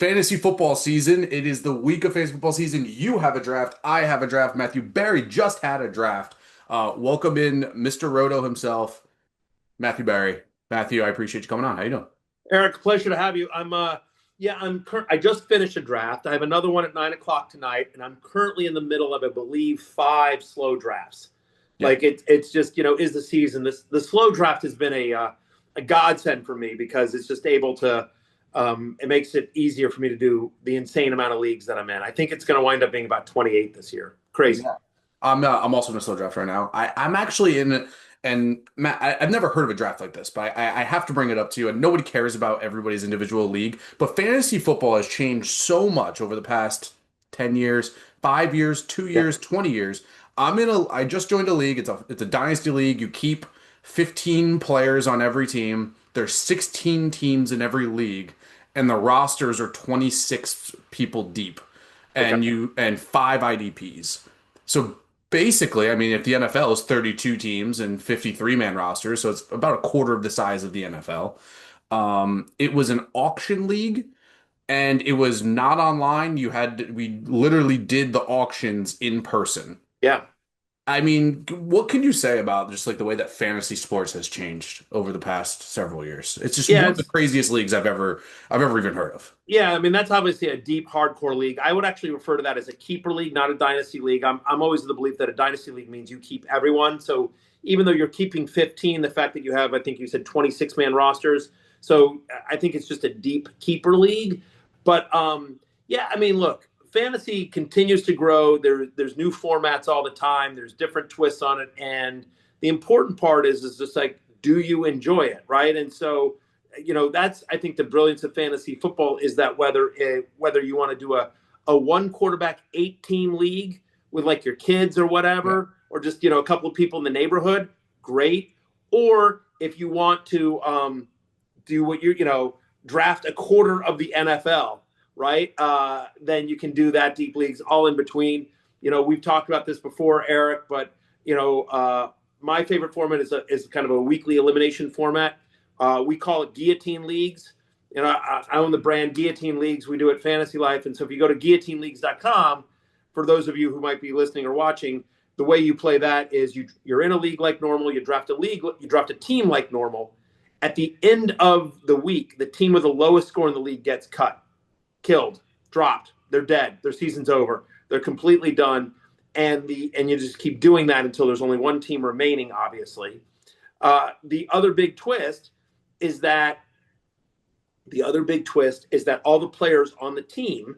fantasy football season. It is the week of fantasy football season. You have a draft. I have a draft. Matthew Barry just had a draft. Welcome in Mr. Roto himself, Matthew Barry. Matthew, I appreciate you coming on. How you doing? Erich, pleasure to have you. I just finished a draft. I have another one at 9 o'clock tonight, and I'm currently in the middle of, I believe, 5 slow drafts. Yeah. It's just, is the season. The slow draft has been a godsend for me because it's just able to, it makes it easier for me to do the insane amount of leagues that I'm in. I think it's going to wind up being about 28 this year. Crazy. Yeah. I'm also in a slow draft right now. I'm actually in, and Matt, I've never heard of a draft like this, but I have to bring it up to you. And nobody cares about everybody's individual league, but fantasy football has changed so much over the past 10 years, 5 years, 2 years, 20 years. I just joined a league. It's a dynasty league. You keep 15 players on every team. There's 16 teams in every league, and the rosters are 26 people deep, and Okay. and five IDPs. So basically, I mean, if the NFL is 32 teams and 53-man rosters, so it's about a quarter of the size of the NFL. It was an auction league, and it was not online. We literally did the auctions in person. Yeah. I mean, what can you say about just like the way that fantasy sports has changed over the past several years? It's just one Yeah. of the craziest leagues I've ever even heard of. Yeah, I mean that's obviously a deep, hardcore league. I would actually refer to that as a keeper league, not a dynasty league. I'm always of the belief that a dynasty league means you keep everyone. So even though you're keeping 15, the fact that you have, I think you said 26-man rosters. So I think it's just a deep keeper league. But yeah, I mean, look, fantasy continues to grow. There's new formats all the time. There's different twists on it, and the important part is just like, do you enjoy it, right? And so that's, I think, the brilliance of fantasy football is that whether you want to do a one quarterback 8 team league with like your kids or Yeah. whatever, or just a couple of people in the neighborhood, great. Or if you want to do what draft a quarter of the NFL, right? Then you can do that, deep leagues, all in between. We've talked about this before, Erich, but my favorite format is kind of a weekly elimination format. We call it Guillotine Leagues. I own the brand Guillotine Leagues. We do it Fantasy Life. And so if you go to guillotineleagues.com, for those of you who might be listening or watching, the way you play that is you're in a league like normal. You draft a team like normal. At the end of the week, the team with the lowest score in the league gets cut, killed, dropped. They're dead. Their season's over. They're completely done. And you just keep doing that until there's only one team remaining, obviously. The other big twist is that all the players on the team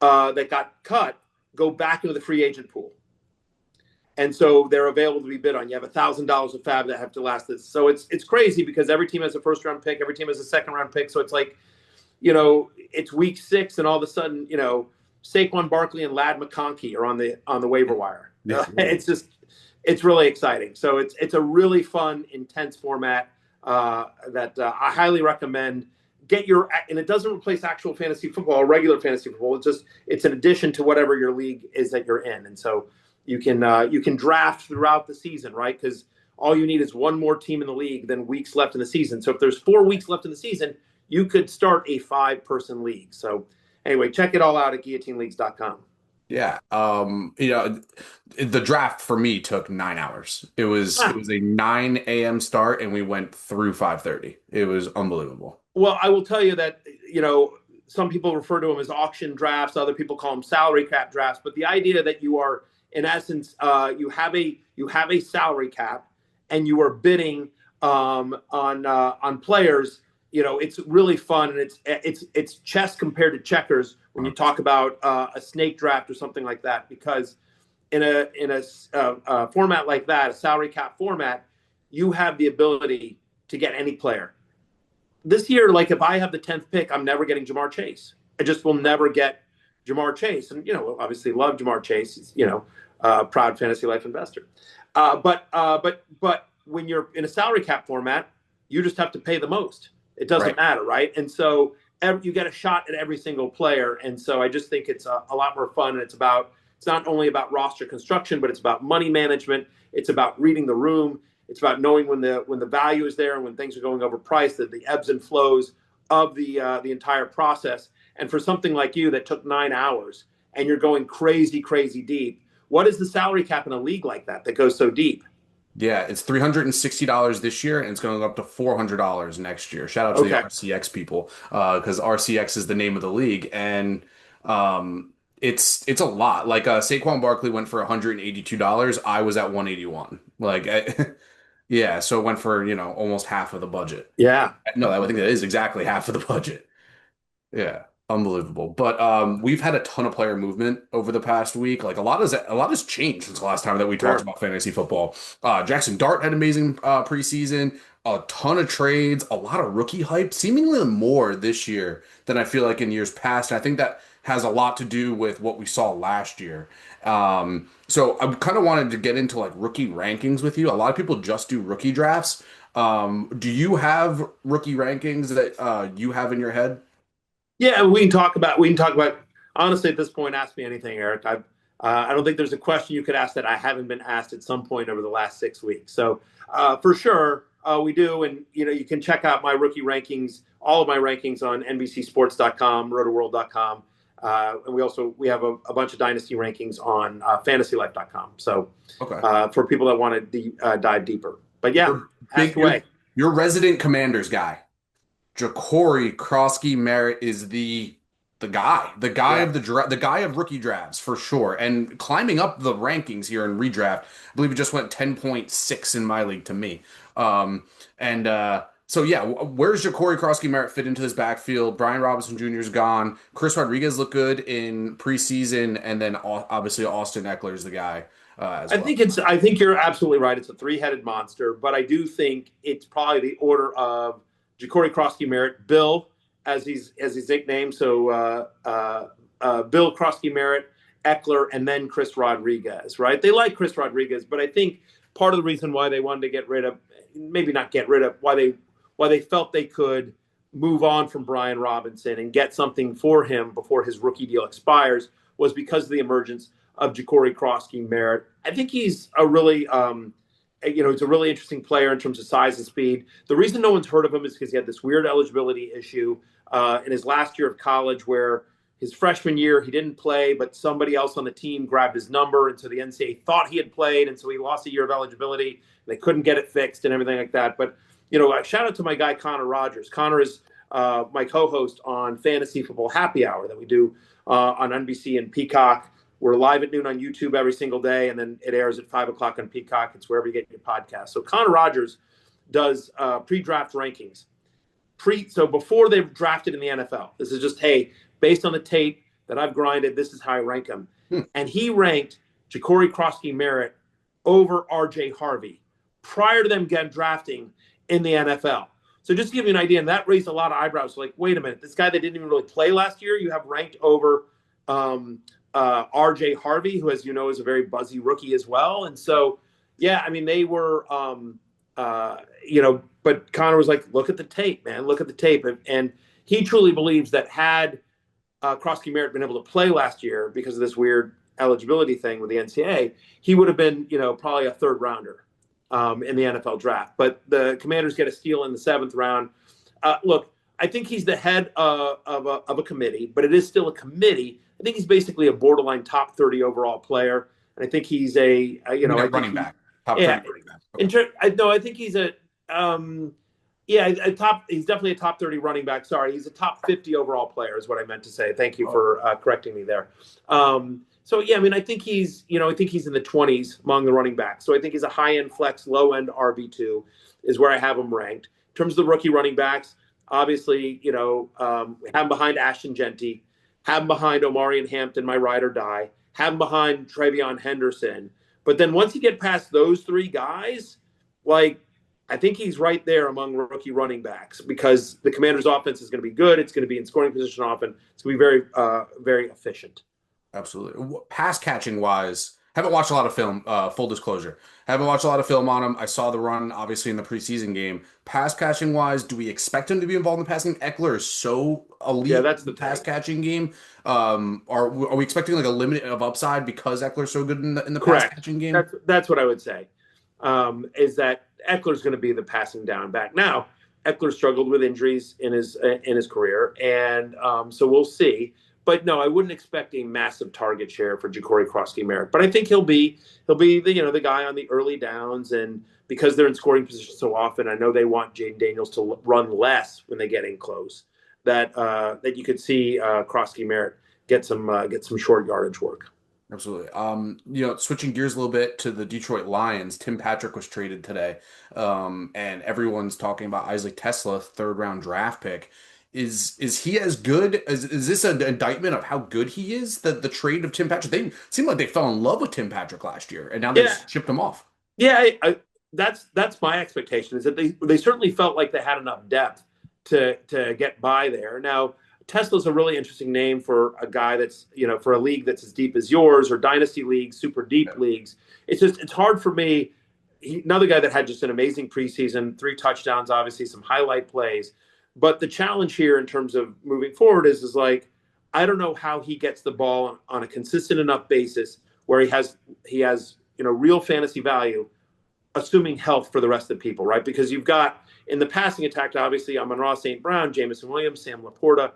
that got cut go back into the free agent pool. And so they're available to be bid on. You have $1,000 of fab that have to last this. So it's crazy because every team has a first round pick. Every team has a second round pick. So it's like, it's week 6 and all of a sudden, Saquon Barkley and Ladd McConkey are on the waiver wire. Yeah. It's really exciting. So it's a really fun, intense format that I highly recommend. And it doesn't replace actual fantasy football or regular fantasy football. It's an addition to whatever your league is that you're in. And so you can draft throughout the season, right? Because all you need is one more team in the league than weeks left in the season. So if there's 4 weeks left in the season, you could start a 5-person league. So anyway, check it all out at guillotineleagues.com. Yeah. The draft for me took 9 hours. It was a 9 a.m. start and we went through 5:30. It was unbelievable. Well, I will tell you that, some people refer to them as auction drafts. Other people call them salary cap drafts. But the idea that you are, in essence, you have a salary cap and you are bidding on players. It's really fun, and it's chess compared to checkers when you talk about a snake draft or something like that. Because in a format like that, a salary cap format, you have the ability to get any player. This year, like if I have the 10th pick, I'm never getting Jamar Chase. I just will never get Jamar Chase, and obviously love Jamar Chase. He's, proud Fantasy Life investor. But when you're in a salary cap format, you just have to pay the most. It doesn't matter, right? And so you get a shot at every single player. And so I just think it's a lot more fun. And it's not only about roster construction, but it's about money management. It's about reading the room. It's about knowing when the value is there and when things are going overpriced, the ebbs and flows of the entire process. And for something like you that took 9 hours and you're going crazy, crazy deep, what is the salary cap in a league like that goes so deep? Yeah, it's $360 this year, and it's going to go up to $400 next year. Shout out to the Okay. RCX people, because RCX is the name of the league, and it's a lot. Like Saquon Barkley went for $182. I was at 181. Like, yeah, so it went for almost half of the budget. Yeah. No, I think that is exactly half of the budget. Yeah, unbelievable. But we've had a ton of player movement over the past week. Like a lot has changed since the last time that we talked Sure. about fantasy football. Jackson Dart had amazing preseason, a ton of trades, a lot of rookie hype, seemingly more this year than I feel like in years past. And I think that has a lot to do with what we saw last year. So I kind of wanted to get into like rookie rankings with you. A lot of people just do rookie drafts. Do you have rookie rankings that you have in your head? Yeah, we can talk about honestly at this point, ask me anything, Eric. I don't think there's a question you could ask that I haven't been asked at some point over the last 6 weeks. So for sure, we do. And you can check out my rookie rankings, all of my rankings on NBCSports.com, rotoworld.com. And we have a bunch of dynasty rankings on fantasylife.com. So Okay. for people that want to dive deeper. But yeah, Your ask big, away. your resident Commanders guy, Jacory Croskey-Merritt is the guy Yeah. of the guy of rookie drafts for sure, and climbing up the rankings here in redraft. I believe it just went 10.6 in my league to me. And so yeah, where's Jacory Croskey-Merritt fit into this backfield? Brian Robinson Jr. is gone. Chris Rodriguez looked good in preseason, and then obviously Austin Eckler is the guy as well. I think you're absolutely right. It's a three-headed monster, but I do think it's probably the order of Jacory Croskey-Merritt, Bill, as his nickname. So Bill Croskey-Merritt, Eckler, and then Chris Rodriguez. Right? They like Chris Rodriguez, but I think part of the reason why they wanted to get rid of, maybe not get rid of, why they felt they could move on from Brian Robinson and get something for him before his rookie deal expires was because of the emergence of Jacory Croskey-Merritt. I think he's a really, he's a really interesting player in terms of size and speed. The reason no one's heard of him is because he had this weird eligibility issue in his last year of college where his freshman year he didn't play, but somebody else on the team grabbed his number, and so the NCAA thought he had played, and so he lost a year of eligibility. They couldn't get it fixed and everything like that. But, shout out to my guy, Connor Rogers. Connor is my co-host on Fantasy Football Happy Hour that we do on NBC and Peacock. We're live at noon on YouTube every single day, and then it airs at 5 o'clock on Peacock. It's wherever you get your podcast. So Connor Rogers does pre-draft rankings. So before they've drafted in the NFL, this is just, hey, based on the tape that I've grinded, this is how I rank them. And he ranked Jacory Croskey-Merritt over R.J. Harvey prior to them getting drafting in the NFL. So just to give you an idea, and that raised a lot of eyebrows. Like, wait a minute, this guy that didn't even really play last year, you have ranked over R.J. Harvey, who, as you know, is a very buzzy rookie as well. And so, yeah, I mean, they were, but Connor was like, look at the tape, man, look at the tape. And he truly believes that had Croskey-Merritt been able to play last year because of this weird eligibility thing with the NCAA, he would have been, probably a third rounder in the NFL draft. But the Commanders get a steal in the seventh round. Look, I think he's the head of a committee, but it is still a committee. I think he's basically a borderline top 30 overall player. And I think he's a running back. Top 30 running back. Okay. I think he's he's definitely a top 30 running back. Sorry, he's a top 50 overall player is what I meant to say. Thank you for correcting me there. So yeah, I mean, I think he's in the 20s among the running backs. So I think he's a high-end flex, low-end RB2 is where I have him ranked. In terms of the rookie running backs, obviously, have him behind Ashton Genty, have him behind Omarion Hampton, my ride or die, have him behind Travion Henderson. But then once you get past those three guys, like, I think he's right there among rookie running backs because the Commanders' offense is going to be good. It's going to be in scoring position often. It's going to be very, very efficient. Absolutely. Pass catching wise, haven't watched a lot of film, full disclosure. Haven't watched a lot of film on him. I saw the run, obviously, in the preseason game. Pass catching wise, do we expect him to be involved in the passing? Eckler is so elite that's the pass catching game. Are we expecting like a limit of upside because Eckler's so good in the pass catching game? That's what I would say. Is that Eckler's going to be the passing down back. Now, Eckler struggled with injuries in his career, and so we'll see. But no, I wouldn't expect a massive target share for Ja'Cory Croskey-Merritt. But I think he'll be the guy on the early downs, and because they're in scoring position so often, I know they want Jaden Daniels to run less when they get in close. That you could see Croskey-Merritt get some short yardage work. Absolutely. Switching gears a little bit to the Detroit Lions, Tim Patrick was traded today. And everyone's talking about Isaac Tesla, third round draft pick. Is he as good? Is this an indictment of how good he is? The trade of Tim Patrick? They seemed like they fell in love with Tim Patrick last year, and now they Yeah, just shipped him off. yeah. That's my expectation. Is that they certainly felt like they had enough depth to get by there. Now, Tesla's a really interesting name for a guy that's, for a league that's as deep as yours, or dynasty leagues, super deep Yeah. leagues. It's hard for me. Another guy that had just an amazing preseason, 3 touchdowns, obviously some highlight plays. But the challenge here in terms of moving forward is like, I don't know how he gets the ball on a consistent enough basis where he has real fantasy value, assuming health for the rest of the people, right? Because you've got in the passing attack, obviously, Amon-Ra St. Brown, Jamison Williams, Sam Laporta.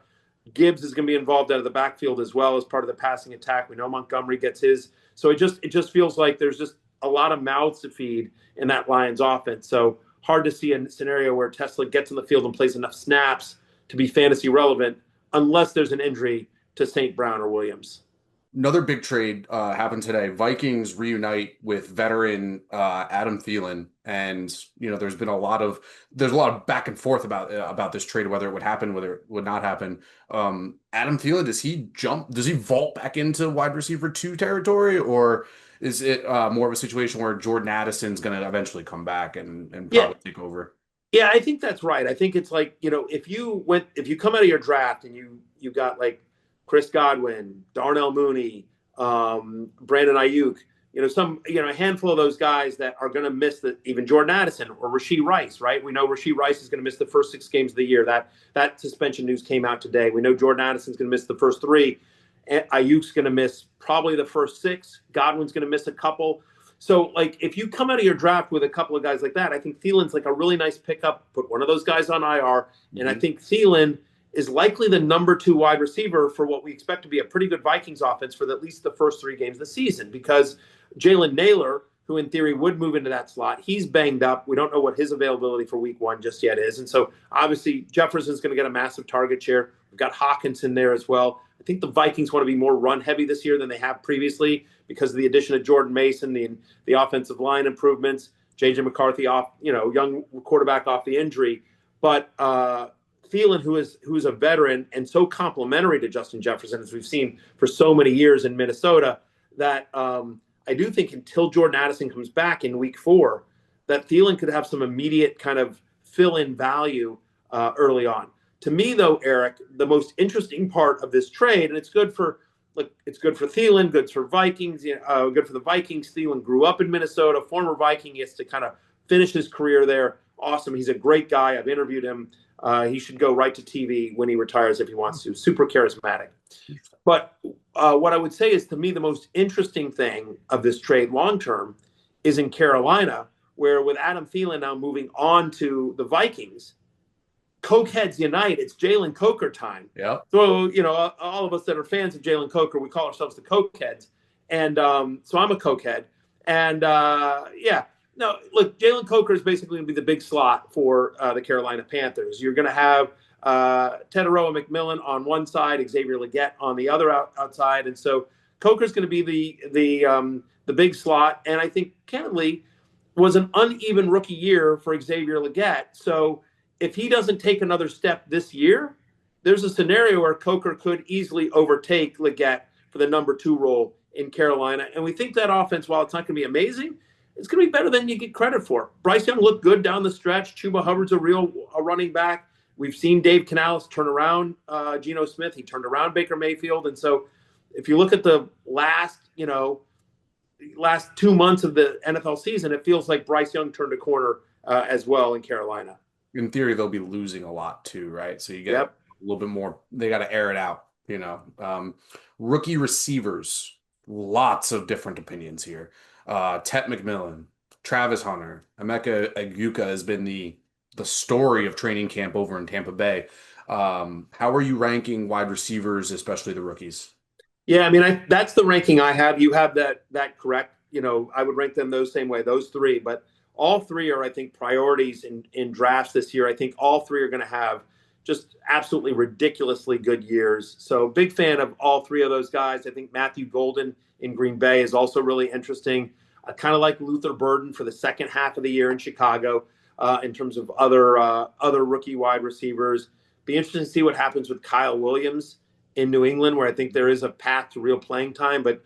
Gibbs is going to be involved out of the backfield as well as part of the passing attack. We know Montgomery gets his. So it just feels like there's just a lot of mouths to feed in that Lions offense. So hard to see a scenario where Tesla gets in the field and plays enough snaps to be fantasy relevant unless there's an injury to St. Brown or Williams. Another big trade happened today. Vikings reunite with veteran Adam Thielen, and there's a lot of back and forth about this trade, whether it would happen, whether it would not happen. Adam Thielen, does he jump? Does he vault back into wide receiver 2 territory, or is it more of a situation where Jordan Addison's going to eventually come back and Yeah, probably take over? yeah, I think that's right. I think it's like, if you come out of your draft and you got like Chris Godwin, Darnell Mooney, Brandon Ayuk, a handful of those guys that are going to miss even Jordan Addison or Rashee Rice, right? We know Rashee Rice is going to miss the first 6 games of the year. That suspension news came out today. We know Jordan Addison's going to miss the first 3. Ayuk's going to miss probably the first 6. Godwin's going to miss a couple. So, like, if you come out of your draft with a couple of guys like that, I think Thielen's like a really nice pickup. Put one of those guys on IR, and I think Thielen is likely the number 2 wide receiver for what we expect to be a pretty good Vikings offense for at least the first 3 games of the season, because Jalen Naylor, who in theory would move into that slot, he's banged up. We don't know what his availability for week 1 just yet is. And so obviously Jefferson's going to get a massive target share. We've got Hawkins in there as well. I think the Vikings want to be more run heavy this year than they have previously because of the addition of Jordan Mason, the offensive line improvements, JJ McCarthy off, young quarterback off the injury. But Thielen, who's a veteran and so complimentary to Justin Jefferson, as we've seen for so many years in Minnesota, that I do think until Jordan Addison comes back in week 4, that Thielen could have some immediate kind of fill-in value early on. To me, though, Erich, the most interesting part of this trade, and it's good for Thielen, good for Vikings, good for the Vikings. Thielen grew up in Minnesota, former Viking. He gets to kind of finish his career there. Awesome. He's a great guy. I've interviewed him. He should go right to TV when he retires if he wants to. Super charismatic. But what I would say is, to me, the most interesting thing of this trade long-term is in Carolina, where with Adam Thielen now moving on to the Vikings, Cokeheads unite. It's Jalen Coker time. Yeah. So, all of us that are fans of Jalen Coker, we call ourselves the Cokeheads. And so I'm a Cokehead. And no, look, Jalen Coker is basically going to be the big slot for the Carolina Panthers. You're going to have Teteroa McMillan on one side, Xavier Legette on the other outside. And so Coker's going to be the big slot. And I think, candidly, was an uneven rookie year for Xavier Legette. So if he doesn't take another step this year, there's a scenario where Coker could easily overtake Legette for the number 2 role in Carolina. And we think that offense, while it's not going to be amazing, it's going to be better than you get credit for. Bryce Young looked good down the stretch. Chuba Hubbard's a running back. We've seen Dave Canales turn around Geno Smith. He turned around Baker Mayfield. And so if you look at the last 2 months of the NFL season, it feels like Bryce Young turned a corner as well in Carolina. In theory, they'll be losing a lot too, right? So you get a little bit more. They got to air it out, Rookie receivers, lots of different opinions here. Tet McMillan, Travis Hunter, Emeka Egbuka has been the the story of training camp over in Tampa Bay. How are you ranking wide receivers, especially the rookies? Yeah, I mean, that's the ranking I have. You have that correct. I would rank them those same way, those three. But all three are, I think, priorities in drafts this year. I think all three are going to have just absolutely ridiculously good years. So big fan of all three of those guys. I think Matthew Golden in Green Bay is also really interesting. I kind of like Luther Burden for the second half of the year in Chicago in terms of other rookie wide receivers. Be interesting to see what happens with Kyle Williams in New England, where I think there is a path to real playing time, but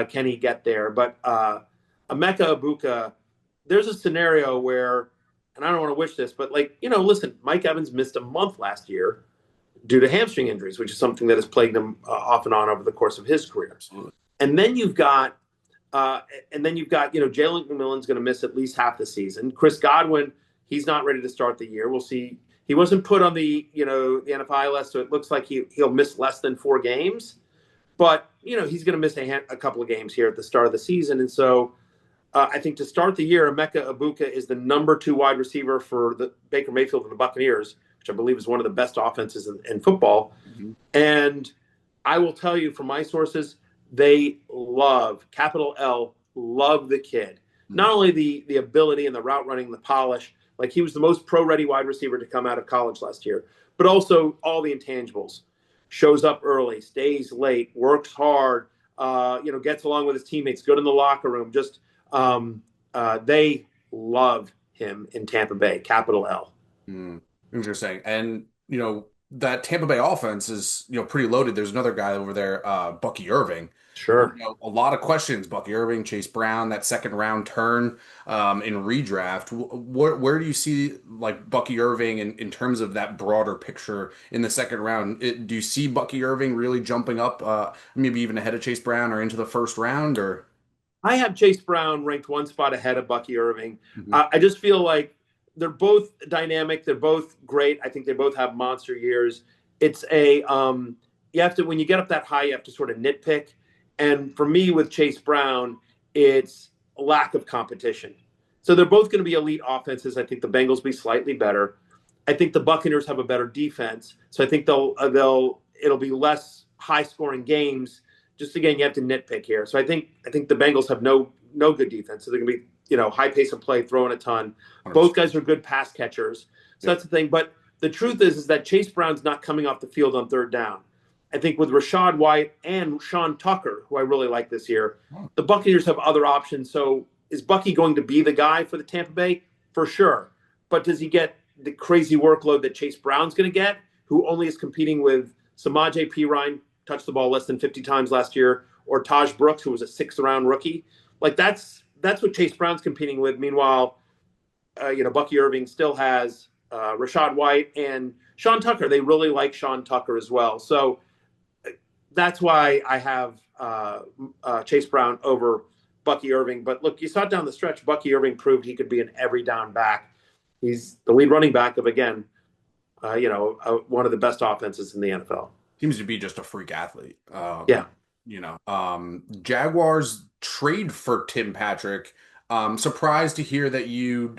can he get there? But Emeka Ibuka, there's a scenario where, and I don't want to wish this, but listen, Mike Evans missed a month last year due to hamstring injuries, which is something that has plagued him off and on over the course of his career. Absolutely. And then you've got, Jalen McMillan's going to miss at least half the season. Chris Godwin, he's not ready to start the year. We'll see. He wasn't put on the NFI list, so it looks like he'll miss less than 4 games. But he's going to miss a couple of games here at the start of the season, and so I think to start the year, Emeka Ibuka is the number 2 wide receiver for the Baker Mayfield and the Buccaneers, which I believe is one of the best offenses in football. Mm-hmm. And I will tell you from my sources, they love, capital L, love the kid. Mm-hmm. Not only the ability and the route running, the polish. Like he was the most pro-ready wide receiver to come out of college last year, but also all the intangibles. Shows up early, stays late, works hard, gets along with his teammates, good in the locker room. Just they love him in Tampa Bay, capital L. Interesting. And, that Tampa Bay offense is, pretty loaded. There's another guy over there, Bucky Irving. Sure. A lot of questions. Bucky Irving, Chase Brown, that second round turn in redraft. Where do you see like Bucky Irving in terms of that broader picture in the second round? Do you see Bucky Irving really jumping up, maybe even ahead of Chase Brown or into the first round? Or I have Chase Brown ranked one spot ahead of Bucky Irving. Mm-hmm. I just feel like they're both dynamic. They're both great. I think they both have monster years. It's you have to, when you get up that high, you have to sort of nitpick. And for me, with Chase Brown, it's a lack of competition. So they're both going to be elite offenses. I think the Bengals will be slightly better. I think the Buccaneers have a better defense. So I think it'll be less high-scoring games. Just again, you have to nitpick here. So I think the Bengals have no good defense. So they're going to be high pace of play, throwing a ton. 100%. Both guys are good pass catchers. So that's the thing. But the truth is that Chase Brown's not coming off the field on third down. I think with Rachaad White and Sean Tucker, who I really like this year, the Buccaneers have other options. So is Bucky going to be the guy for the Tampa Bay? For sure. But does he get the crazy workload that Chase Brown's going to get, who only is competing with Samaje Perine, touched the ball less than 50 times last year, or Taj Brooks, who was a 6th-round rookie? Like that's what Chase Brown's competing with. Meanwhile, Bucky Irving still has Rachaad White and Sean Tucker. They really like Sean Tucker as well. So that's why I have Chase Brown over Bucky Irving. But look, you saw it down the stretch. Bucky Irving proved he could be an every down back. He's the lead running back of, again, one of the best offenses in the NFL. Seems to be just a freak athlete. Yeah. Jaguars trade for Tim Patrick. Surprised to hear that you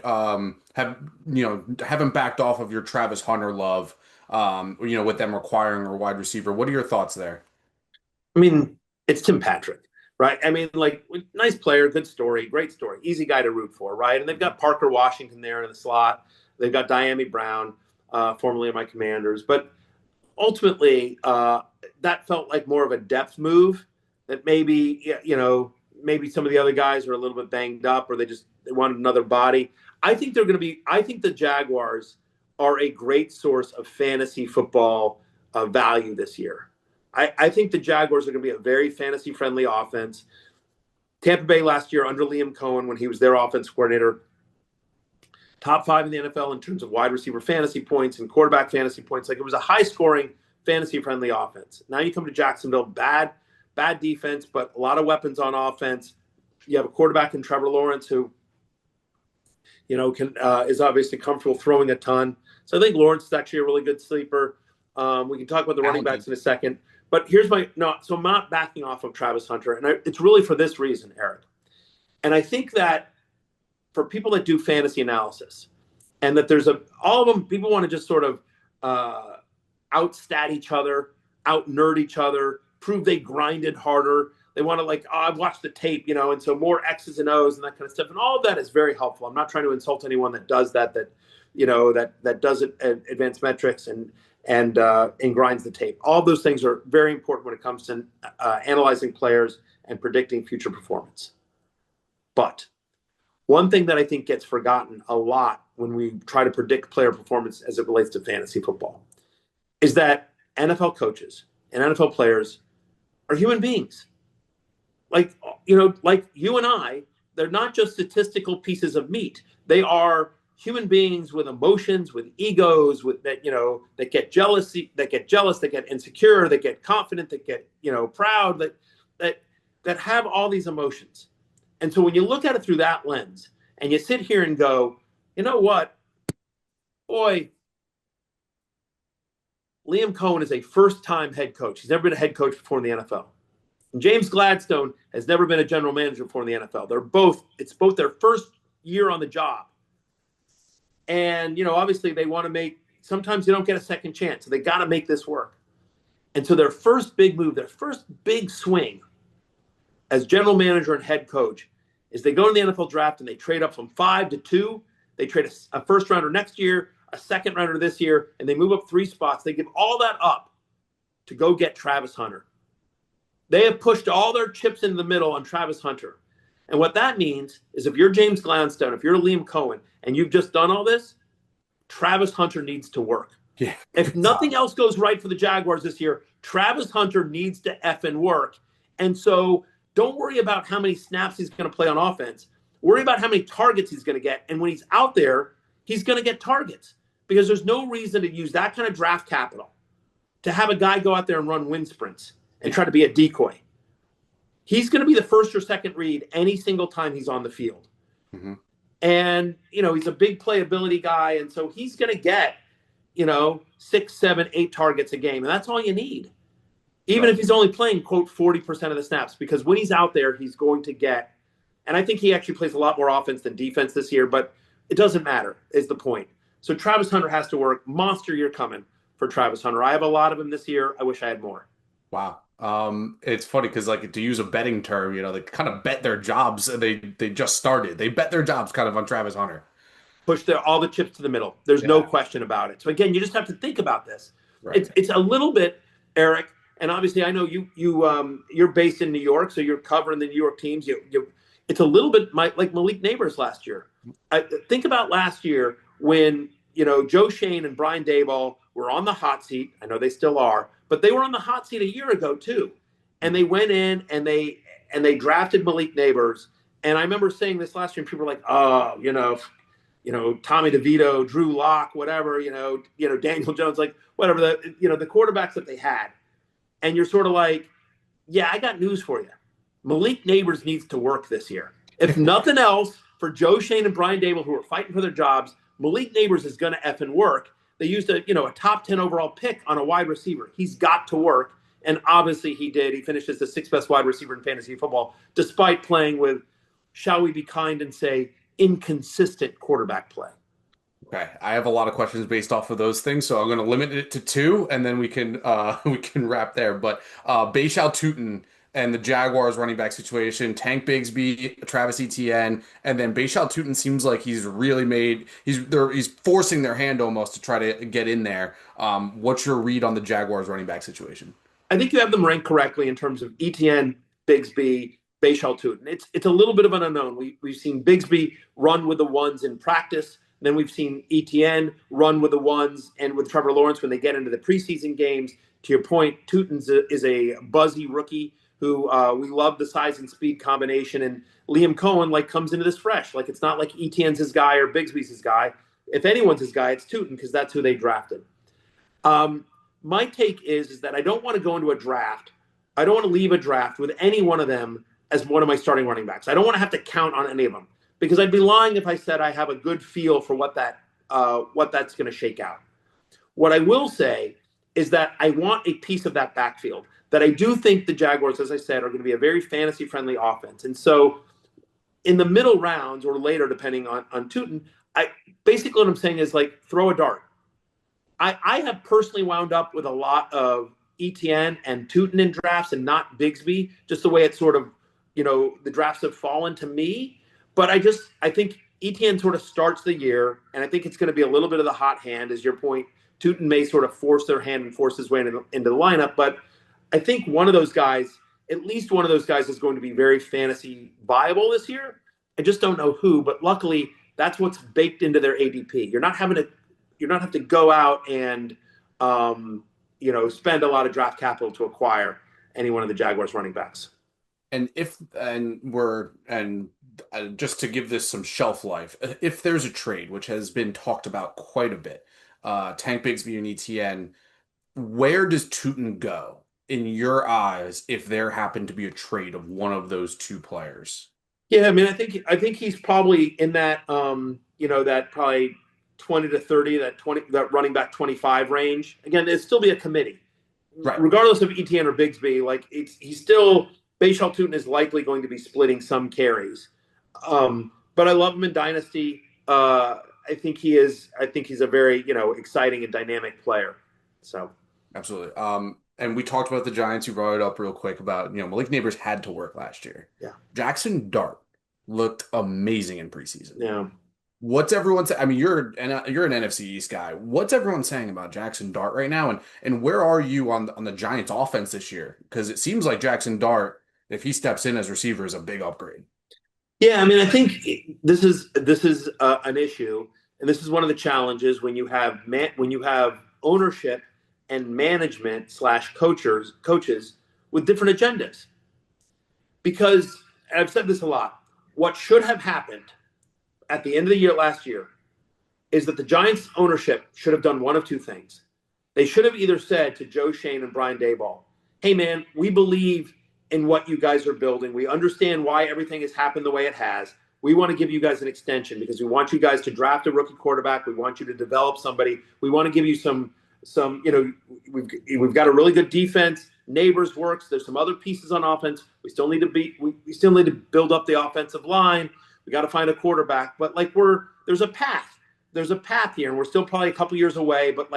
haven't backed off of your Travis Hunter love, with them requiring a wide receiver. What are your thoughts there? I mean, it's Tim Patrick, right? I mean, nice player, good story, great story, easy guy to root for, right? And they've got Parker Washington there in the slot. They've got Diami Brown, formerly of my Commanders. But ultimately, that felt like more of a depth move that maybe some of the other guys are a little bit banged up or they wanted another body. I think the Jaguars are a great source of fantasy football value this year. I think the Jaguars are going to be a very fantasy-friendly offense. Tampa Bay last year under Liam Cohen, when he was their offense coordinator, top 5 in the NFL in terms of wide receiver fantasy points and quarterback fantasy points. Like, it was a high-scoring, fantasy-friendly offense. Now you come to Jacksonville, bad defense, but a lot of weapons on offense. You have a quarterback in Trevor Lawrence who, is obviously comfortable throwing a ton. So I think Lawrence is actually a really good sleeper. We can talk about the running backs in a second. But so I'm not backing off of Travis Hunter. And it's really for this reason, Erich. And I think that for people that do fantasy analysis, and that all of them, people want to just sort of outstat each other, out nerd each other, prove they grinded harder. They want to like, oh, I've watched the tape, and so more X's and O's and that kind of stuff. And all of that is very helpful. I'm not trying to insult anyone that does that does it advanced metrics and grinds the tape. All those things are very important when it comes to analyzing players and predicting future performance. But one thing that I think gets forgotten a lot when we try to predict player performance as it relates to fantasy football is that NFL coaches and NFL players are human beings. Like you and I, they're not just statistical pieces of meat. They are human beings with emotions, with egos, that get jealous, that get insecure, that get confident, that get proud, that have all these emotions. And so when you look at it through that lens and you sit here and go, you know what, boy, Liam Cohen is a first-time head coach. He's never been a head coach before in the NFL. And James Gladstone has never been a general manager before in the NFL. It's both their first year on the job. And, obviously they want to sometimes they don't get a second chance. So they got to make this work. And so their first big move, their first big swing as general manager and head coach is they go to the NFL draft and they trade up from 5 to 2. They trade a first rounder next year, a second rounder this year, and they move up 3 spots. They give all that up to go get Travis Hunter. They have pushed all their chips into the middle on Travis Hunter. And what that means is if you're James Gladstone, if you're Liam Cohen, and you've just done all this, Travis Hunter needs to work. Yeah. If nothing else goes right for the Jaguars this year, Travis Hunter needs to effing work. And so don't worry about how many snaps he's going to play on offense. Worry about how many targets he's going to get. And when he's out there, he's going to get targets because there's no reason to use that kind of draft capital to have a guy go out there and run wind sprints and try to be a decoy. He's going to be the first or second read any single time he's on the field. Mm-hmm. And, he's a big playability guy. And so he's going to get, 6, 7, 8 targets a game. And that's all you need. Even if he's only playing, quote, 40% of the snaps, because when he's out there, he's going to get, and I think he actually plays a lot more offense than defense this year, but it doesn't matter is the point. So Travis Hunter has to work. Monster year coming for Travis Hunter. I have a lot of him this year. I wish I had more. Wow. It's funny because like to use a betting term, they kind of bet their jobs. They just started. They bet their jobs kind of on Travis Hunter. Push all the chips to the middle. There's no question about it. So again, you just have to think about this. Right. It's a little bit, Erich, and obviously I know you're based in New York, so you're covering the New York teams. It's a little bit like Malik Neighbors last year. Think about last year when Joe Shane and Brian Daboll were on the hot seat. I know they still are, but they were on the hot seat a year ago too. And they went in and they drafted Malik Neighbors. And I remember saying this last year, and people were like, "Oh, Tommy DeVito, Drew Lock, whatever, Daniel Jones, like whatever the quarterbacks that they had." And you're sort of like, "Yeah, I got news for you. Malik Neighbors needs to work this year. If nothing else, for Joe Shane and Brian Daboll, who are fighting for their jobs, Malik Neighbors is going to effing work." They used a top 10 overall pick on a wide receiver. He's got to work. And obviously he did. He finished as the 6th best wide receiver in fantasy football, despite playing with, shall we be kind and say, inconsistent quarterback play. Okay, I have a lot of questions based off of those things, so I'm going to limit it to 2, and then we can wrap there. But Baishal Tutin and the Jaguars running back situation, Tank Bigsby, Travis Etienne, and then Baishal Tutin seems like he's really he's forcing their hand almost to try to get in there. What's your read on the Jaguars running back situation? I think you have them ranked correctly in terms of Etienne, Bigsby, Baishal Tutin. It's a little bit of an unknown. We've seen Bigsby run with the ones in practice. Then we've seen Etienne run with the ones and with Trevor Lawrence when they get into the preseason games. To your point, Tutin is a buzzy rookie who we love the size and speed combination. And Liam Cohen comes into this fresh. It's not like Etienne's his guy or Bigsby's his guy. If anyone's his guy, it's Tutin because that's who they drafted. My take is that I don't want to go into a draft. I don't want to leave a draft with any one of them as one of my starting running backs. I don't want to have to count on any of them because I'd be lying if I said I have a good feel for what that's going to shake out. What I will say is that I want a piece of that backfield, that I do think the Jaguars, as I said, are going to be a very fantasy-friendly offense. And so in the middle rounds or later, depending on Tutin, I basically what I'm saying is like throw a dart. I have personally wound up with a lot of ETN and Tootin in drafts and not Bigsby, just the way it's sort of, the drafts have fallen to me. But I think ETN sort of starts the year, and I think it's going to be a little bit of the hot hand, as your point. Tootin may sort of force their hand and force his way into the lineup. But I think one of those guys, at least one of those guys, is going to be very fantasy viable this year. I just don't know who, but luckily that's what's baked into their ADP. You're not having to go out and spend a lot of draft capital to acquire any one of the Jaguars running backs. And just to give this some shelf life, if there's a trade, which has been talked about quite a bit, Tank Bigsby and ETN, where does Tootin go in your eyes if there happened to be a trade of one of those two players? Yeah, I mean, I think he's probably in that that probably 20 to 30, that running back 25 range. Again, it'd still be a committee, right? Regardless of ETN or Bigsby, like he's still Bashal Tootin is likely going to be splitting some carries. But I love him in Dynasty. I think he's a very exciting and dynamic player. So absolutely. And we talked about the Giants. You brought it up real quick about Malik Neighbors had to work last year. Yeah. Jackson Dart looked amazing in preseason. Yeah. What's everyone saying? I mean, you're an NFC East guy. What's everyone saying about Jackson Dart right now? And where are you on the Giants offense this year? Because it seems like Jackson Dart, if he steps in as receiver, is a big upgrade. Yeah, I mean, I think this is an issue, and this is one of the challenges when you have ownership and management / coaches with different agendas. Because and I've said this a lot, what should have happened at the end of the year last year is that the Giants ownership should have done one of two things. They should have either said to Joe Schoen and Brian Daboll, hey man, we believe in what you guys are building. We understand why everything has happened the way it has. We want to give you guys an extension because we want you guys to draft a rookie quarterback. We want you to develop somebody. We want to give you some, we've got a really good defense. Neighbors works. There's some other pieces on offense. We still need to build up the offensive line. We got to find a quarterback, but there's a path. There's a path here, and we're still probably a couple years away, but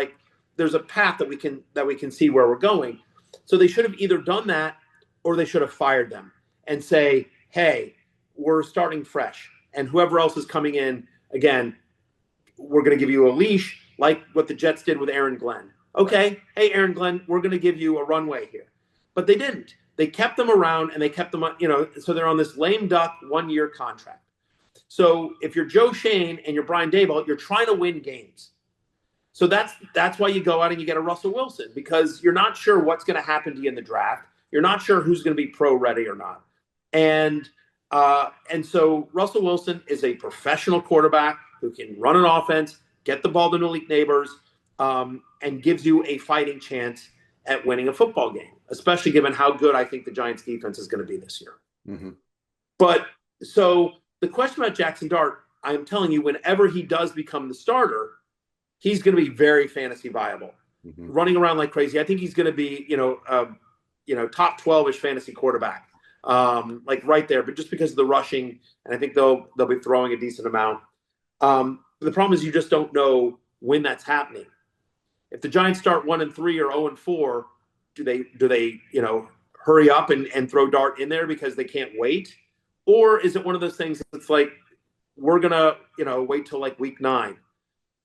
there's a path that we can see where we're going. So they should have either done that or they should have fired them and say, hey, we're starting fresh. And whoever else is coming in, again, we're going to give you a leash like what the Jets did with Aaron Glenn. Okay, hey, Aaron Glenn, we're going to give you a runway here. But they didn't. They kept them around, and they kept them, so they're on this lame duck 1-year contract. So if you're Joe Schoen and you're Brian Daboll, you're trying to win games. So that's why you go out and you get a Russell Wilson, because you're not sure what's going to happen to you in the draft. You're not sure who's going to be pro ready or not. And so Russell Wilson is a professional quarterback who can run an offense, get the ball to Malik Neighbors, and gives you a fighting chance at winning a football game, especially given how good I think the Giants defense is going to be this year. Mm-hmm. But so the question about Jackson Dart, I'm telling you, whenever he does become the starter, he's going to be very fantasy viable, running around like crazy. I think he's going to be, top 12-ish fantasy quarterback, right there. But just because of the rushing, and I think they'll be throwing a decent amount. The problem is you just don't know when that's happening. If the Giants start 1-3 or 0-4, do they hurry up and throw Dart in there because they can't wait, or is it one of those things that's like we're gonna wait till week 9?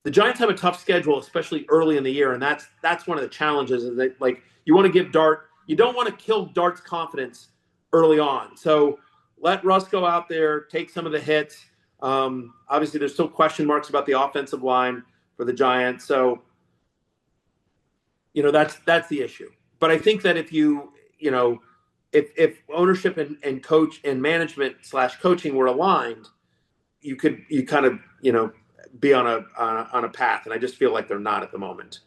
The Giants have a tough schedule, especially early in the year, and that's one of the challenges. Is that you want to give Dart, you don't want to kill Dart's confidence early on. So let Russ go out there, take some of the hits. Obviously, there's still question marks about the offensive line for the Giants. So that's the issue. But I think that if if ownership and coach and management / coaching were aligned, you kind of be on a path, and I just feel like they're not at the moment.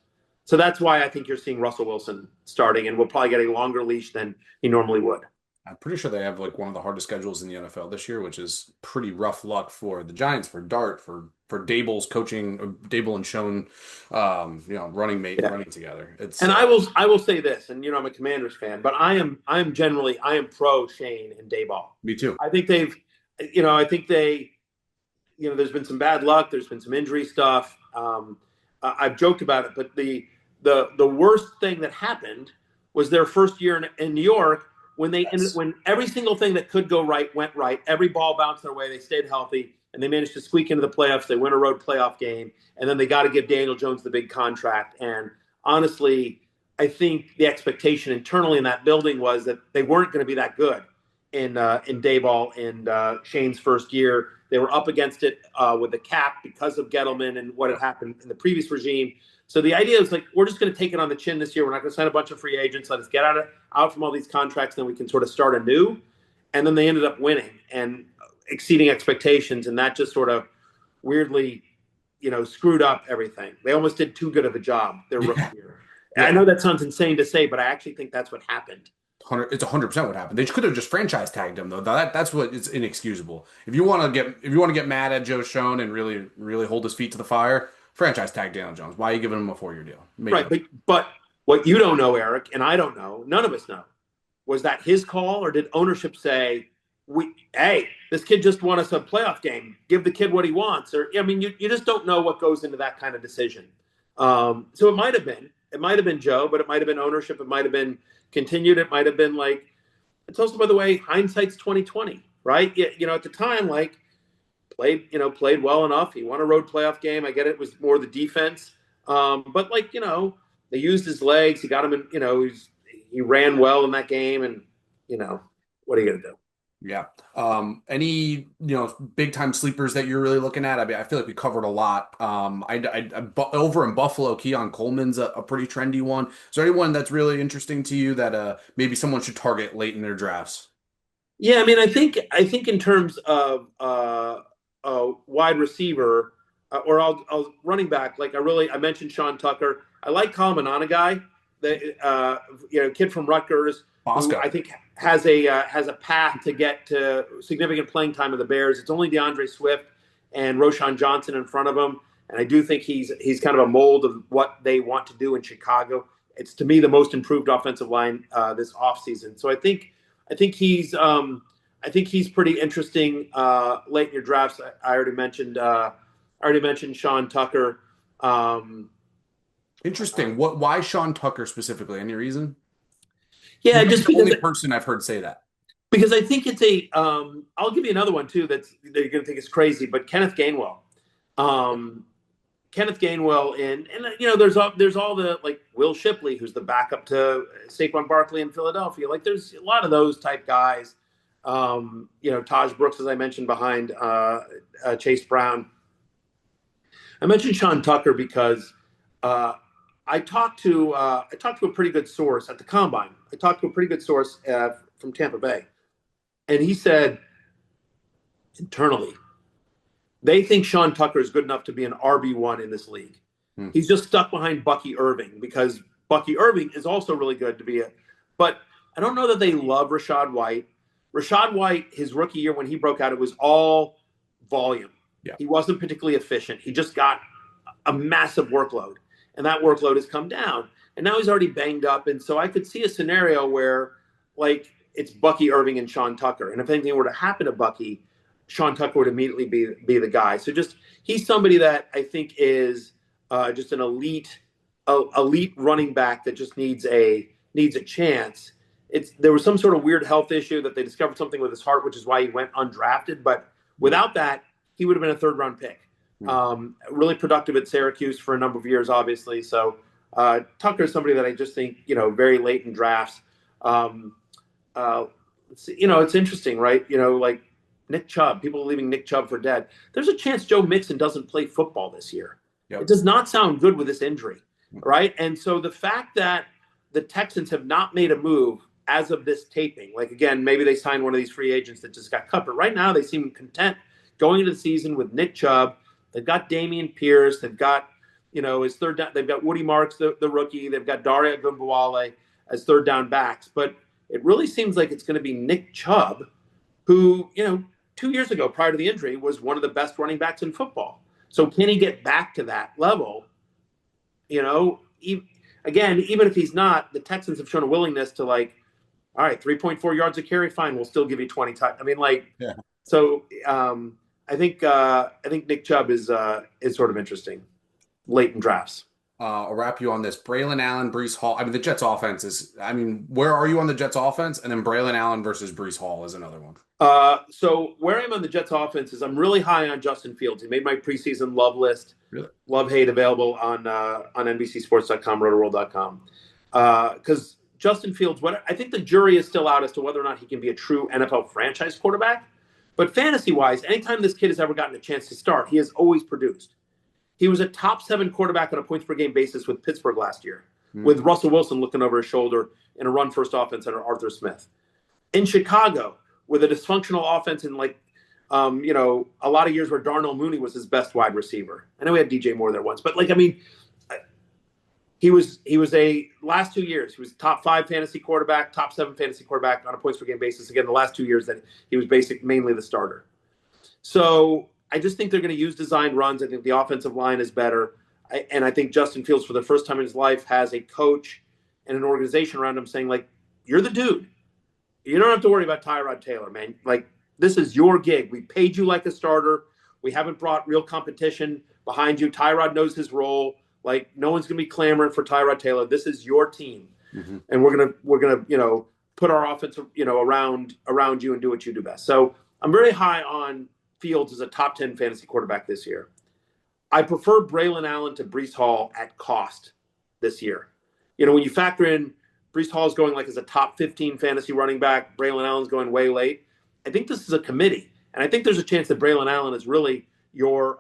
So that's why I think you're seeing Russell Wilson starting, and will probably get a longer leash than he normally would. I'm pretty sure they have one of the hardest schedules in the NFL this year, which is pretty rough luck for the Giants, for Dart, for Daboll's coaching, Daboll and Schoen, running together. And I will say this, and I'm a Commanders fan, but I am pro Schoen and Daboll. Me too. I think there's been some bad luck. There's been some injury stuff. I've joked about it, but the worst thing that happened was their first year in New York when when every single thing that could go right went right. Every ball bounced their way. They stayed healthy, and they managed to squeak into the playoffs. They win a road playoff game, and then they got to give Daniel Jones the big contract. And honestly, I think the expectation internally in that building was that they weren't going to be that good in Daboll and Shane's first year. They were up against it with the cap because of Gettleman and what had happened in the previous regime. So the idea is like, we're just going to take it on the chin this year. We're not going to sign a bunch of free agents. Let us get out from all these contracts, then we can sort of start anew. And then they ended up winning and exceeding expectations, and that just sort of weirdly, screwed up everything. They almost did too good of a job their rookie year. Yeah. I know that sounds insane to say, but I actually think that's what happened. It's 100% what happened. They could have just franchise tagged him though. That's what is inexcusable. If you want to get mad at Joe Schoen and really hold his feet to the fire, franchise tag Daniel Jones. Why are you giving him a 4-year deal? Right, but what you don't know, Erich, and I don't know, none of us know, was that his call, or did ownership say, hey, this kid just won us a playoff game. Give the kid what he wants. Or you just don't know what goes into that kind of decision. So it might have been Joe, but it might have been ownership. It might have been continued. It might have been like, it's also, by the way, hindsight's 2020, right? At the time, played well enough. He won a road playoff game. I get it was more the defense. But they used his legs. He got him in, he ran well in that game. And, what are you going to do? Yeah. Any, big time sleepers that you're really looking at? I mean, I feel like we covered a lot. Over in Buffalo, Keon Coleman's a pretty trendy one. Is there anyone that's really interesting to you that maybe someone should target late in their drafts? Yeah, I mean, I think in terms of wide receiver or I'll running back, I mentioned Sean Tucker. I like Kalamanana guy, the kid from Rutgers, who I think has a path to get to significant playing time with the Bears. It's only DeAndre Swift and Roschon Johnson in front of him, and I do think he's kind of a mold of what they want to do in Chicago. It's, to me, the most improved offensive line this offseason. So I think he's pretty interesting late in your drafts. I already mentioned Sean Tucker. Interesting. Why Sean Tucker specifically? Any reason? Yeah, just the only person I've heard say that. Because I think it's I'll give you another one too that you're going to think is crazy, but Kenneth Gainwell. Kenneth Gainwell there's all the Will Shipley, who's the backup to Saquon Barkley in Philadelphia. There's a lot of those type guys. Taj Brooks, as I mentioned, behind Chase Brown. I mentioned Sean Tucker because I talked to a pretty good source at the Combine. I talked to a pretty good source from Tampa Bay, and he said internally they think Sean Tucker is good enough to be an RB1 in this league. He's just stuck behind Bucky Irving because Bucky Irving is also really good to be but I don't know that they love Rachaad White. Rachaad White, his rookie year when he broke out, it was all volume. Yeah. He wasn't particularly efficient. He just got a massive workload, and that workload has come down. And now he's already banged up, and so I could see a scenario where, it's Bucky Irving and Sean Tucker. And if anything were to happen to Bucky, Sean Tucker would immediately be the guy. So he's somebody that I think is just an elite running back that just needs a chance. There was some sort of weird health issue that they discovered something with his heart, which is why he went undrafted. But without that, he would have been a third-round pick. Really productive at Syracuse for a number of years, obviously. So Tucker is somebody that I just think, very late in drafts. It's interesting, right? Nick Chubb, people leaving Nick Chubb for dead. There's a chance Joe Mixon doesn't play football this year. Yep. It does not sound good with this injury, right? And so the fact that the Texans have not made a move as of this taping, again, maybe they signed one of these free agents that just got cut, but right now they seem content going into the season with Nick Chubb. They've got Dameon Pierce. They've got, his third down. They've got Woody Marks, the rookie. They've got Daria Gumbawale as third down backs. But it really seems like it's going to be Nick Chubb, who, 2 years ago, prior to the injury, was one of the best running backs in football. So can he get back to that level? Again, even if he's not, the Texans have shown a willingness to all right, 3.4 yards a carry, fine, we'll still give you 20 touch. I mean, yeah. So I think Nick Chubb is sort of interesting late in drafts. I'll wrap you on this. Braylon Allen, Breece Hall. I mean, the Jets offense is, I mean, where are you on the Jets offense? And then Braylon Allen versus Breece Hall is another one. So where I am on the Jets offense is I'm really high on Justin Fields. He made my preseason love list. Really? Love hate available on NBCSports.com, rotoworld.com. Because Justin Fields, I think the jury is still out as to whether or not he can be a true NFL franchise quarterback. But fantasy-wise, anytime this kid has ever gotten a chance to start, he has always produced. He was a top 7 quarterback on a points per game basis with Pittsburgh last year, with Russell Wilson looking over his shoulder in a run-first offense under Arthur Smith. In Chicago, with a dysfunctional offense in a lot of years where Darnell Mooney was his best wide receiver. I know we had DJ Moore there once, but he was last 2 years, he was top 5 fantasy quarterback, top 7 fantasy quarterback on a points per game basis. Again, the last 2 years that he was mainly the starter. So I just think they're going to use designed runs. I think the offensive line is better. And I think Justin Fields, for the first time in his life, has a coach and an organization around him saying, like, you're the dude. You don't have to worry about Tyrod Taylor, man. Like, this is your gig. We paid you like a starter. We haven't brought real competition behind you. Tyrod knows his role. Like, no one's going to be clamoring for Tyrod Taylor. This is your team. Mm-hmm. And we're gonna put our offense, around you and do what you do best. So I'm very high on Fields as a top 10 fantasy quarterback this year. I prefer Braylon Allen to Breece Hall at cost this year. When you factor in Breece Hall is going as a top 15 fantasy running back, Braylon Allen's going way late. I think this is a committee. And I think there's a chance that Braylon Allen is really your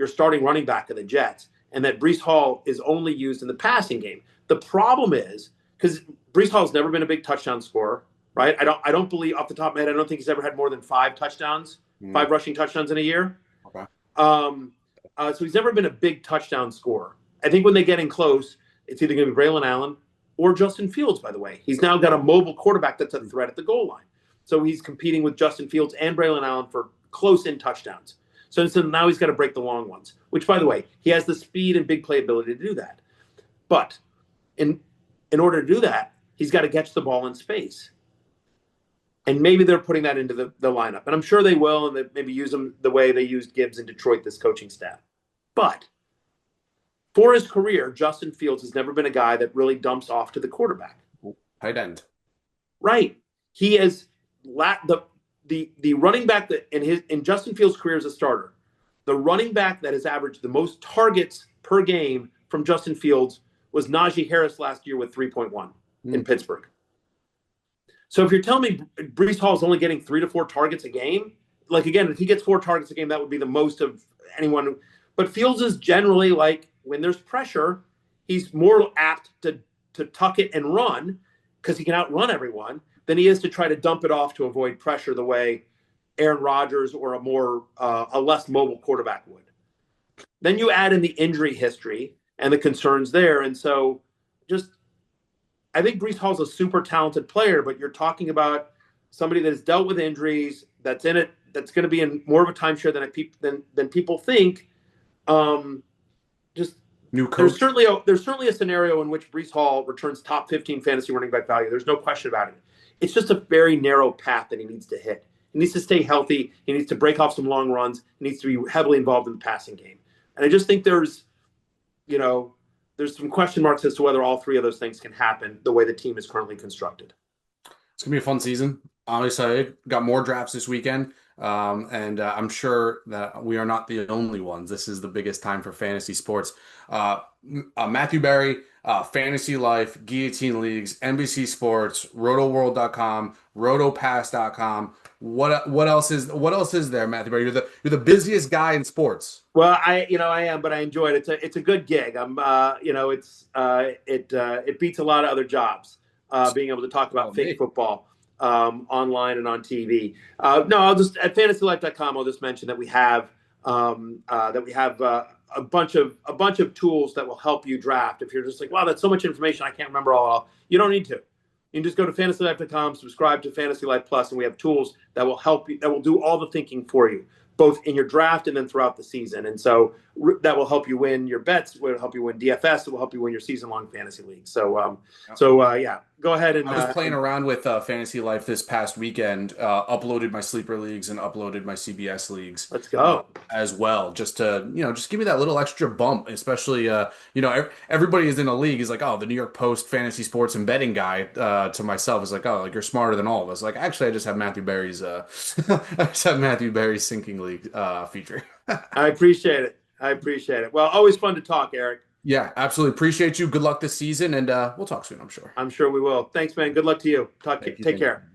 starting running back of the Jets, and that Breece Hall is only used in the passing game. The problem is, because Breece Hall has never been a big touchdown scorer, right? I don't believe, off the top of my head, I don't think he's ever had more than 5 touchdowns. 5 rushing touchdowns in a year. Okay. So he's never been a big touchdown scorer. I think when they get in close, it's either going to be Braylon Allen or Justin Fields, by the way. He's now got a mobile quarterback that's a threat at the goal line. So he's competing with Justin Fields and Braylon Allen for close-in touchdowns. So now he's got to break the long ones, which, by the way, he has the speed and big play ability to do that. But in order to do that, he's got to catch the ball in space. And maybe they're putting that into the lineup. And I'm sure they will, and they maybe use him the way they used Gibbs in Detroit, this coaching staff. But for his career, Justin Fields has never been a guy that really dumps off to the quarterback. Tight end. Right. He is the running back that in Justin Fields' career as a starter, the running back that has averaged the most targets per game from Justin Fields was Najee Harris last year with 3.1 in Pittsburgh. So if you're telling me Breece Hall is only getting 3 to 4 targets a game, again, if he gets 4 targets a game, that would be the most of anyone. But Fields is generally when there's pressure, he's more apt to tuck it and run because he can outrun everyone than he is to try to dump it off to avoid pressure the way Aaron Rodgers or a less mobile quarterback would. Then you add in the injury history and the concerns there. And so I think Breece Hall's a super talented player, but you're talking about somebody that has dealt with injuries, that's in it, that's going to be in more of a timeshare than people think. New coach. There's certainly a scenario in which Breece Hall returns top 15 fantasy running back value. There's no question about it. It's just a very narrow path that he needs to hit. He needs to stay healthy. He needs to break off some long runs. He needs to be heavily involved in the passing game. And I just think there's some question marks as to whether all 3 of those things can happen the way the team is currently constructed. It's going to be a fun season. I'm excited. Got more drafts this weekend. And I'm sure that we are not the only ones. This is the biggest time for fantasy sports. Matthew Berry, Fantasy Life, Guillotine Leagues, NBC Sports, rotoworld.com, rotopass.com. What else is there, Matthew Berry? You're the busiest guy in sports. Well, I am, but I enjoy it. It's a good gig. It beats a lot of other jobs. Being able to talk about fake football online and on TV. I'll just at fantasylife.com. I'll just mention that we have a bunch of tools that will help you draft. If you're just like, wow, that's so much information, I can't remember all. You don't need to. You can just go to fantasylife.com, subscribe to Fantasy Life Plus, and we have tools that will help you, that will do all the thinking for you, both in your draft and then throughout the season. And so that will help you win your bets, will help you win DFS, it will help you win your season-long fantasy league. So, yeah, go ahead I was playing around with Fantasy Life this past weekend, uploaded my sleeper leagues and uploaded my CBS leagues let's go. as well, just to, just give me that little extra bump, especially, everybody is in a league is like, oh, the New York Post fantasy sports and betting guy, to myself is like, oh, like you're smarter than all of us. Like, actually, I just have Matthew Berry's, I just have Matthew Berry's sinking league, feature. I appreciate it. I appreciate it. Well, always fun to talk, Eric. Yeah, absolutely. Appreciate you. Good luck this season, and we'll talk soon, I'm sure. I'm sure we will. Thanks, man. Good luck to you. Thank you. Take care.